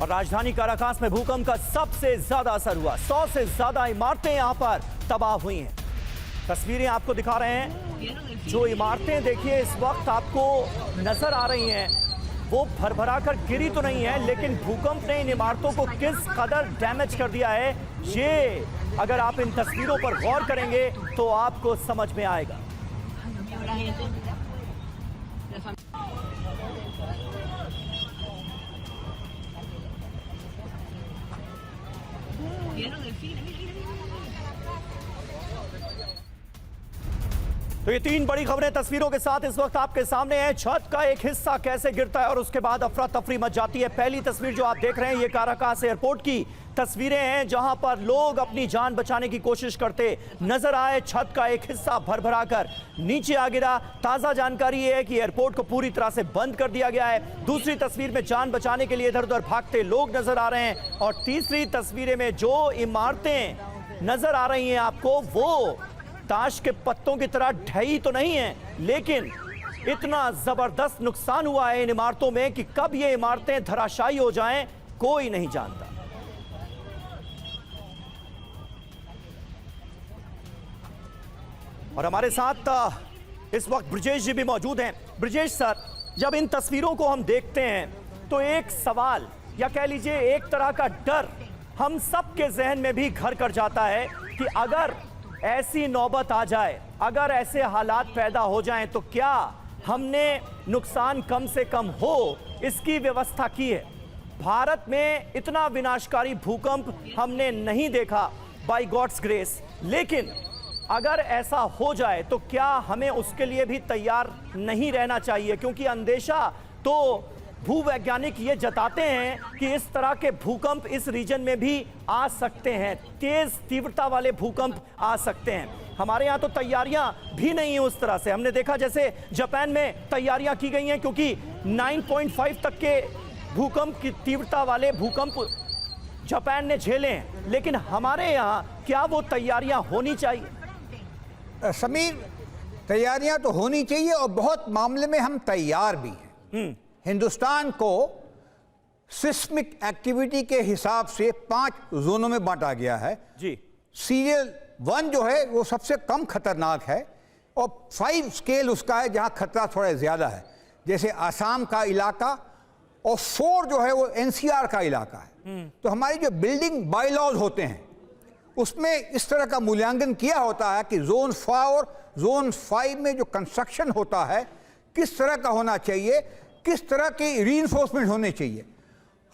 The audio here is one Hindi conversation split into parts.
और राजधानी काराकास में भूकंप का सबसे ज्यादा असर हुआ। 100 से ज्यादा इमारतें यहां पर तबाह हुई हैं। तस्वीरें आपको दिखा रहे हैं। जो इमारतें देखिए इस वक्त आपको नजर आ रही हैं वो भरभरा कर गिरी तो नहीं है, लेकिन भूकंप ने इन इमारतों को किस कदर डैमेज कर दिया है, ये अगर आप इन तस्वीरों पर गौर करेंगे तो आपको समझ में आएगा। तो ये तीन बड़ी खबरें तस्वीरों के साथ इस वक्त आपके सामने हैं। छत का एक हिस्सा कैसे गिरता है और उसके बाद अफरा तफरी मच जाती है। पहली तस्वीर जो आप देख रहे हैं ये काराकास एयरपोर्ट की तस्वीरें हैं, जहां पर लोग अपनी जान बचाने की कोशिश करते नजर आए। छत का एक हिस्सा भरभरा कर नीचे आ गिरा। ताजा जानकारी ये है कि एयरपोर्ट को पूरी तरह से बंद कर दिया गया है। दूसरी तस्वीर में जान बचाने के लिए इधर उधर भागते लोग नजर आ रहे हैं। और तीसरी तस्वीरें में जो इमारतें नजर आ रही हैं आपको वो ताश के पत्तों की तरह ढही तो नहीं है, लेकिन इतना जबरदस्त नुकसान हुआ है इन इमारतों में कि कब ये इमारतें धराशायी हो जाएं कोई नहीं जानता। और हमारे साथ इस वक्त ब्रजेश जी भी मौजूद हैं। ब्रजेश सर, जब इन तस्वीरों को हम देखते हैं तो एक सवाल या कह लीजिए एक तरह का डर हम सब के जहन में भी घर कर जाता है कि अगर ऐसी नौबत आ जाए, अगर ऐसे हालात पैदा हो जाएं तो क्या हमने नुकसान कम से कम हो इसकी व्यवस्था की है। भारत में इतना विनाशकारी भूकंप हमने नहीं देखा बाय गॉड्स ग्रेस, लेकिन अगर ऐसा हो जाए तो क्या हमें उसके लिए भी तैयार नहीं रहना चाहिए, क्योंकि अंदेशा तो भूवैज्ञानिक ये जताते हैं कि इस तरह के भूकंप इस रीजन में भी आ सकते हैं, तेज तीव्रता वाले भूकंप आ सकते हैं। हमारे यहाँ तो तैयारियां भी नहीं है उस तरह से। हमने देखा जैसे जापान में तैयारियां की गई हैं, क्योंकि 9.5 तक के भूकंप की तीव्रता वाले भूकंप जापान ने झेले हैं, लेकिन हमारे यहाँ क्या वो तैयारियां होनी चाहिए? समीर, तैयारियां तो होनी चाहिए और बहुत मामले में हम तैयार भी हैं। हिंदुस्तान को सिस्मिक एक्टिविटी के हिसाब से 5 जोनों में बांटा गया है जी। सीरियल 1 जो है वो सबसे कम खतरनाक है और 5 स्केल उसका है जहां खतरा थोड़ा ज्यादा है, जैसे आसाम का इलाका, और 4 जो है वो एनसीआर का इलाका है। तो हमारी जो बिल्डिंग बायलॉज होते हैं उसमें इस तरह का मूल्यांकन किया होता है कि जोन 4 और जोन 5 में जो कंस्ट्रक्शन होता है किस तरह का होना चाहिए, किस तरह की रीइंफोर्समेंट होने चाहिए।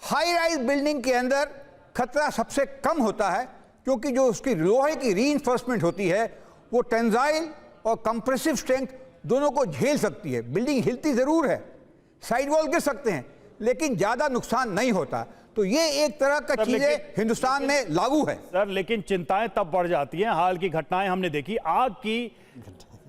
हाई राइज बिल्डिंग के अंदर खतरा सबसे कम होता है, क्योंकि जो उसकी लोहे की रीइंफोर्समेंट होती है वो टेंजाइल और कंप्रेसिव स्ट्रेंथ दोनों को झेल सकती है। बिल्डिंग हिलती जरूर है, साइड वॉल गिर सकते हैं, लेकिन ज्यादा नुकसान नहीं होता। तो ये एक तरह का चीजें हिंदुस्तान में लागू है सर, लेकिन चिंताएं तब बढ़ जाती हैं। हाल की घटनाएं हमने देखी, आग की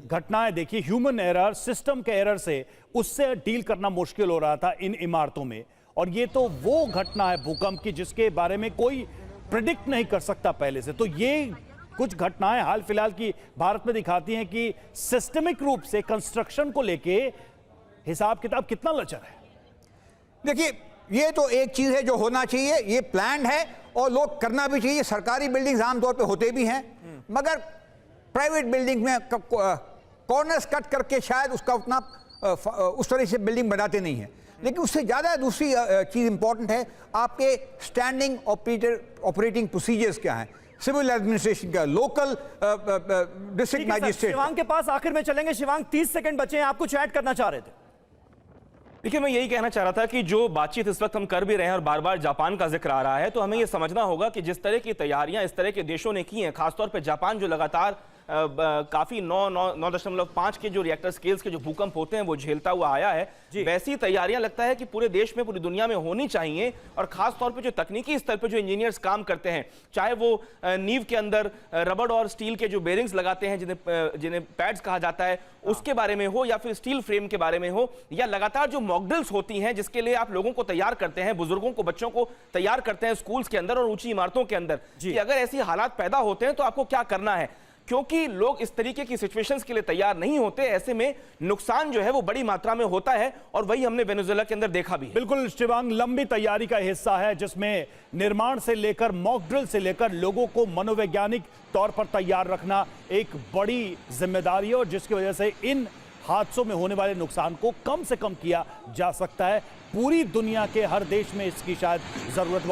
घटनाएं देखी, ह्यूमन एरर, सिस्टम के एरर से उससे डील करना मुश्किल हो रहा था इन इमारतों में। और ये तो वो घटना है भूकंप की जिसके बारे में कोई प्रिडिक्ट नहीं कर सकता पहले से। तो ये कुछ घटनाएं हाल फिलहाल की भारत में दिखाती हैं कि सिस्टमिक रूप से कंस्ट्रक्शन को लेके हिसाब किताब कितना लचर है। देखिए, ये तो एक चीज है जो होना चाहिए, ये प्लान है और लोग करना भी चाहिए। सरकारी बिल्डिंग्स आमतौर पे होते भी हैं, मगर प्राइवेट बिल्डिंग में कॉर्नर्स कट करके शायद उसका उतना उस तरह से बिल्डिंग बनाते नहीं है। लेकिन उससे ज़्यादा दूसरी चीज़ इंपॉर्टेंट है, आपके स्टैंडिंग ऑपरेटिंग प्रोसीजर्स क्या हैं, सिविल एडमिनिस्ट्रेशन का, लोकल डिस्ट्रिक्ट मैजिस्ट्रेट। शिवांग के पास आखिर में चलेंगे। शिवांग, 30 सेकंड बचे हैं, आप कुछ ऐड करना चाह रहे थे? देखिए, मैं यही कहना चाह रहा था कि जो बातचीत इस वक्त हम कर भी रहे हैं और बार बार जापान का जिक्र आ रहा है, तो हमें यह समझना होगा कि जिस तरह की तैयारियां इस तरह के देशों ने की हैं, खासतौर पर जापान जो लगातार काफी 9.5 के जो रिएक्टर स्केल्स के जो भूकंप होते हैं वो झेलता हुआ आया है, वैसी तैयारियां लगता है कि पूरे देश में, पूरी दुनिया में होनी चाहिए। और खास तौर पे जो तकनीकी स्तर पे जो इंजीनियर्स काम करते हैं, चाहे वो नींव के अंदर रबड़ और स्टील के जो बेरिंग्स लगाते हैं जिन्हें पैड्स कहा जाता है, उसके बारे में हो, या फिर स्टील फ्रेम के बारे में हो, या लगातार जो मॉकड्रिल्स होती हैं जिसके लिए आप लोगों को तैयार करते हैं, बुजुर्गों को, बच्चों को तैयार करते हैं स्कूल्स के अंदर और ऊंची इमारतों के अंदर, कि अगर ऐसी हालात पैदा होते हैं तो आपको क्या करना है। क्योंकि लोग इस तरीके की सिचुएशंस के लिए तैयार नहीं होते, ऐसे में नुकसान जो है वो बड़ी मात्रा में होता है और वही हमने वेनेजुएला के अंदर देखा भी है। बिल्कुल शिवांग, लंबी तैयारी का हिस्सा है जिसमें निर्माण से लेकर मॉक ड्रिल से लेकर लोगों को मनोवैज्ञानिक तौर पर तैयार रखना एक बड़ी जिम्मेदारी है और जिसकी वजह से इन हादसों में होने वाले नुकसान को कम से कम किया जा सकता है। पूरी दुनिया के हर देश में इसकी शायद जरूरत